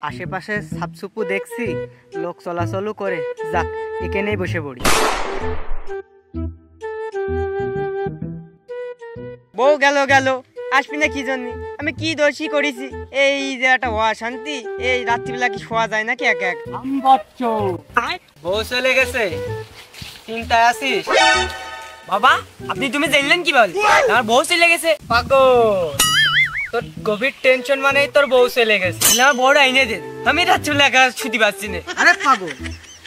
আশেপাশে সাপসুপু দেখছি, লোক চলাচলও করে, যাক এখানেই বসে পড়ি। বউ গেল আসবি না কি জন্য? আমি কি দোষী করেছি? এই যে একটা অশান্তি, এই রাত্রিবেলা কি শোয়া যায় নাকি এক এক? বউ চলে গেছে, চিন্তায় আছিস? বাবা আপনি তুমি জানলেন কি বল? আমার বউ চলে গেছে। পাগল, তোর গভীর টেনশন মানে তোর বউ চলে গেছে। আমার বউটা এনে দে, আমি রাত্রিবেলা একা ছুটি পাচ্ছি না। আরে পাগল,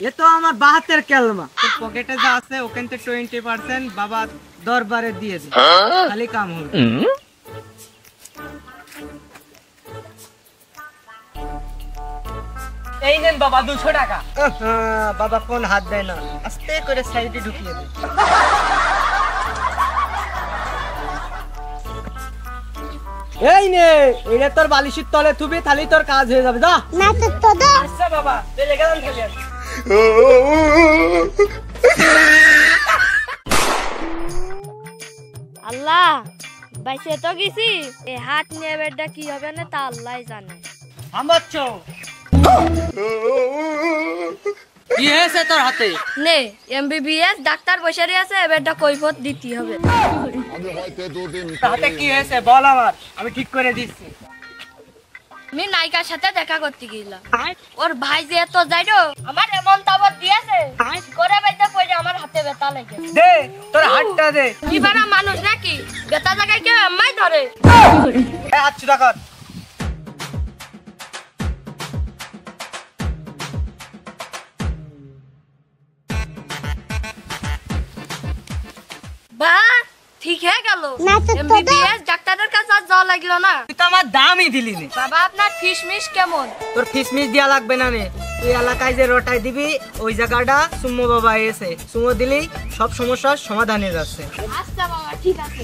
এ তো আমার বাহাতের কেলমা। তোর পকেটে যা আছে ওখান থেকে 20% বাবা দরবারে দিয়ে দে, খালি কাম হবে। এই নেন বাবা 200 টাকা। বাবা কোন হাত দেয় না, আস্তে করে সাইডে ঢুকিয়ে দে। এই নে, এটা তোর বালিশের তলে থুবি, তাহলেই তোর কাজ হয়ে যাবে। যা না তো দাও। আচ্ছা বাবা, চলে গেলাম খেলে। আল্লাহ বাইসে তো গেছি, এই হাত নিয়ে বেডটা কি হবে না তা আল্লাহই জানে। আমবাচ্চো কি হয়েছে তোর হাতে? নে এমবিবিএস ডাক্তার বসে আছে, বেডটা কৈফত দিতে হবে। হাতে কি হয়েছে বল, আমার আমি ঠিক করে দিচ্ছি। আমি নায়িকার সাথে দেখা করতে গেলাম, ওর ভাই যে এত যাইলো আমার এমন তাবত দিয়েছে, করে বাইতে পড়ে আমার হাতে ব্যথা লেগে। দে তোর হাতটা দে। কি বারা মানুষ নাকি, ব্যথা জায়গায় কেউ এমনি ধরে? এই হাত ছুটা কর। বা ঠিক হয়ে গেল, এমবিবিএস ডাক্তারের কাছে আর যাওয়া লাগলো না। তুই তো আমার দামই দিলি না। বাবা আপনার ফিশমিশ কেমন? তোর ফিশমিশ দেয়া লাগবে না নে, তুই এলাকায় যে রোটাই দিবি ওই জায়গাটা সুমো বাবা এসে সুমো দিলেই সব সমস্যার সমাধান হয়ে যাচ্ছে। আচ্ছা বাবা ঠিক আছে।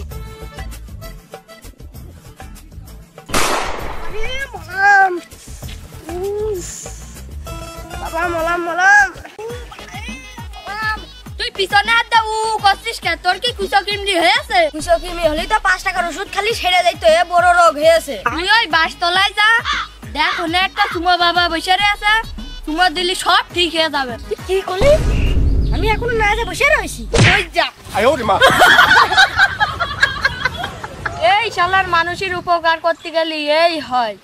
বাবা মলাম তুই পিছনে হাত দা করছিস কে? তোর কি কুচকিমড়ি হয়েছে? কুচকিমড়ি হলে তো 5 টাকার ওষুধ খালি সেরে যাইতো, এ বড় রোগ হয়েছে। তুই ওই বাস তলায় যা, দেখ ওখানে একটা সুমো বাবা বসে আছে, সুমো দিলি সব ঠিক হয়ে যাবে। কি করলি? আমি এখনো না যা বসে রইছি, ওই যা। এই শালার মানুষের উপকার করতে গেলে এই হয়।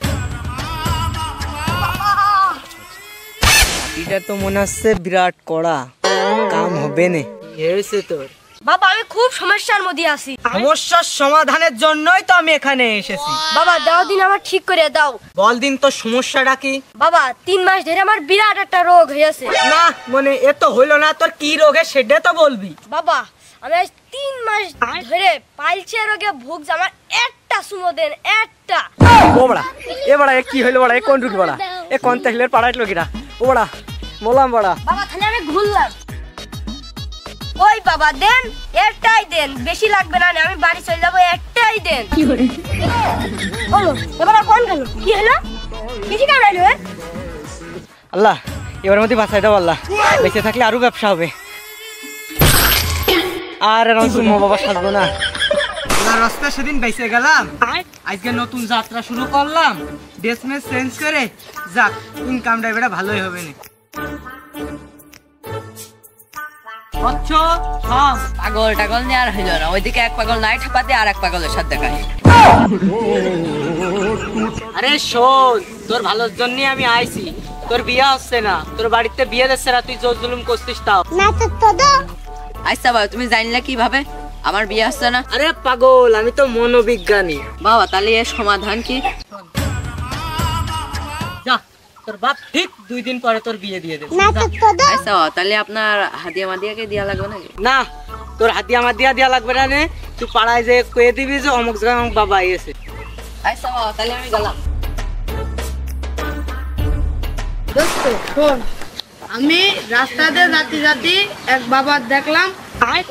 এটা তো মনে হচ্ছে বিরাট কড়া, কাম হবে না। হয়েছে তোর? বাবা আমি খুব সমস্যার মধ্যে আছি, সমস্যার সমাধানের জন্যই তো আমি এখানে এসেছি। বাবা দাও দিন আমার ঠিক করে দাও। বল দিন তোর সমস্যাটা কি? বাবা 3 মাস ধরে আমার বিরাট একটা রোগ হয়েছে। না মানে এ তো হইলো না, তোর কি রোগে সেটা তো বলবি। বাবা আমি 3 মাস ধরে পাইলছে রোগে ভুগছি, আমার একটা সুমো দেন, একটা। ও বড়া, এ বড়া এ কি হইলো বড়া? এ কোন রুগী বড়া? এ কোন তাহলে পাড়াইট লগিরা? ও বড়া মোলাম বড়া। বাবা তাহলে আমি ঘুরলাম। ওই বাবা দেন, একটাই দেন, বেশি লাগবে না, আমি বাড়ি চলে যাবো, একটাই দেন। কি করে বলো এবার কোন গেল? কি হলো? বেশি কার হলো? আল্লাহ এবার মধ্যে বাঁচাই দাও আল্লাহ, বেঁচে থাকলে আরো ব্যবসা হবে। আর এরকম সুমো বাবা সাজবো না। রাস্তা সেদিন বেঁচে গেলাম, আজকে নতুন যাত্রা শুরু করলাম, ড্রেস মেস চেঞ্জ করে যাক, ইনকাম ড্রাইভারটা ভালোই হবে না। পাগল টাগল নিয়ে আর হইল না, ওইদিকে এক পাগল নাই ঠাপাতে আর এক পাগলের সাথে দেখায়। আরে শোন, তোর ভালোর জন্য আমি আইছি, তোর বিয়ে হচ্ছে না, তোর বাড়িতে বিয়ে দিচ্ছে না, তুই জোর জুলুম করছিস তাও না। আচ্ছা বাবা তুমি জানলে কিভাবে আমার বিয়ে আসছে না? আরে পাগল, আমি তো মনোবিজ্ঞানী। বাবা তাহলে এর সমাধান কি? যা, তোর বাপ ঠিক 2 দিন পরে তোর বিয়ে দিয়ে দেবে। আচ্ছা বাবা তাহলে আপনার হাদিয়া মাদিয়াকে দেওয়া লাগবে নাকি? না, তোর হাতিয়া মাতিয়া দেওয়া লাগবে না, তুই পাড়ায় যে কয়ে দিবি যে অমুক জায়গায় অমুক বাবা এসে। আচ্ছা বাবা তাহলে আমি গেলাম। দোস্ত শোন, আমি রাস্তাতে যাতে এক বাবা দেখলাম,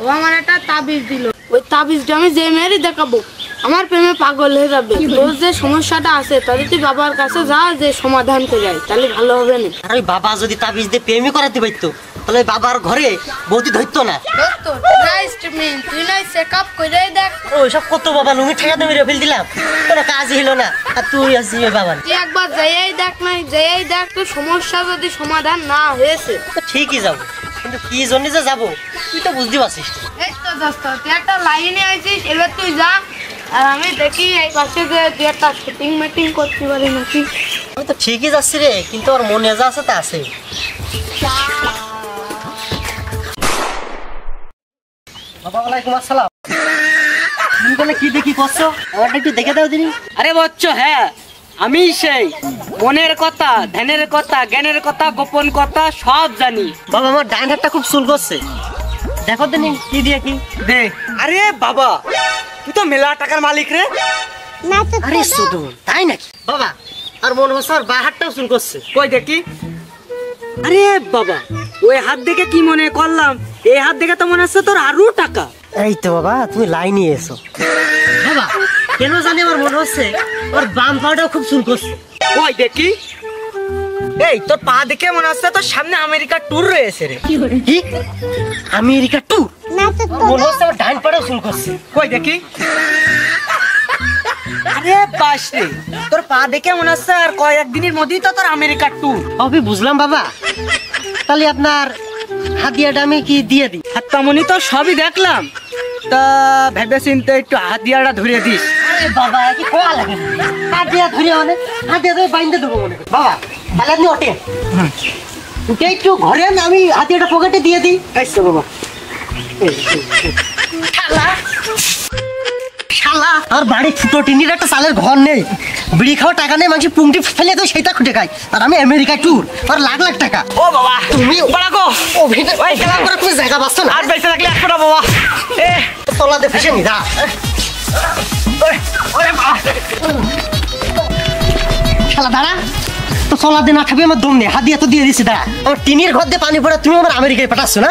ও আমার একটা তাবিজ দিল। ওই তাবিজটা আমি যে মেয়েরই দেখাবো আমার প্রেমে পাগল হয়ে যাবে। তোর যে সমস্যাটা আছে তাহলে তুই বাবার কাছে যা, যে সমাধান করে যায়, তাহলে ভালো হবে না। আরে বাবা যদি তাবিজ দিয়ে প্রেমই করাতে পারতো তাহলে বাবার ঘরে বৌদি ধরতো না। দোস্ত নাইস টু মিট, তুই নাই চেকআপ করে দেখ। ওই সব কত বাবা লুঙ্গি ঠেকাতে মেরে ফেল দিলাম, কোনো কাজ হলো না, আর তুই আসছিস বাবা। তুই একবার যাইয়াই দেখ, নাই যাইয়াই দেখ, তো সমস্যা যদি সমাধান না হয়েছে। ঠিকই যাবো, কিন্তু কি জন্য যে যাবো তুই তো বুঝতে পারছিস। এই তো দোস্ত তুই একটা লাইনে আইছিস, এবার তুই যা, আর আমি দেখি এই পাশে যে তুই একটা শুটিং মিটিং করতে পারি নাকি। আমি তো ঠিকই যাচ্ছি রে, কিন্তু ওর মনে যা আছে তা আছে। বাবা ওয়ালাইকুম আসসালাম। তুমি তাহলে কি দেখি করছো, আমারটা একটু দেখে দাও দিনি। আরে বচ্চ, হ্যাঁ আমি সেই মনের কথা, ধ্যানের কথা, জ্ঞানের কথা, গোপন কথা সব জানি। বাবা আমার ডাইন হাতটা খুব চুল করছে, দেখো দিনি কি দিয়ে কি দে। আরে বাবা, তুই তো মেলা টাকার মালিক রে। আরে শুধু তাই নাকি বাবা? আর মনে হচ্ছে আর বা হাতটাও চুল করছে। কই দেখি। আরে বাবা, ওই হাত দেখে কি মনে করলাম, এই হাত দেখে তো মনে হচ্ছে তোর আরো টাকা। এই তো বাবা তুমি লাইনে এসো। বাবা কেন জানি আমার মনে হচ্ছে ওর বাম পাটাও খুব চুল করছে। ওই দেখি। এই তোর পা দেখে মনে হচ্ছে তোর সামনে আমেরিকা ট্যুর রয়েছে রে। কি আমেরিকা ট্যুর? মনে হচ্ছে আমার ডাইন পাটাও চুল করছে। কই দেখি। আরে বাস রে, তোর পা দেখে মনে হচ্ছে আর কয়েকদিনের মধ্যেই তো তোর আমেরিকা ট্যুর। আমি বুঝলাম বাবা, তাহলে আপনার হাদিয়াটা আমি কি দিয়ে দিই? হাতটামনি তো সবই দেখলাম, তা ভেবে চিন্তে একটু হাতিয়াটা ধরে দিস। আরে বাবা কি কোয়া লাগে, হাদিয়া ধরে মানে হাদিয়া ধরে বাইন্ধে দেবো মনে করি। বাবা তাহলে আপনি ওঠেন, ওকে একটু ঘরে আমি হাদিয়াটা পকেটে দিয়ে দিই। আচ্ছা বাবা। শালা শালা আর বাড়ি ফুটো টিনির একটা চালের ঘর নেই, বিড়ি খাওয়া টাকা নেই, মানুষ পুংটি ফেলে তো সেটা খুঁটে খাই, আর আমি আমেরিকা ট্যুর আর লাখ লাখ টাকা। ও বাবা তুমি বাড়াগো অভিনয় খেলা করে তুমি জায়গা পাচ্ছ না। আর বেঁচে থাকলে একটা বাবা এ তলাতে ফেসে নি দা। শালা দাঁড়া, তো চলা দিয়ে না খাবি আমার দম নেই, হাত দিয়ে তো দিয়ে দিচ্ছি দাঁড়া। আমার টিনের ঘর দিয়ে পানি পড়া, তুমি আমার আমেরিকায় পাঠাচ্ছ না?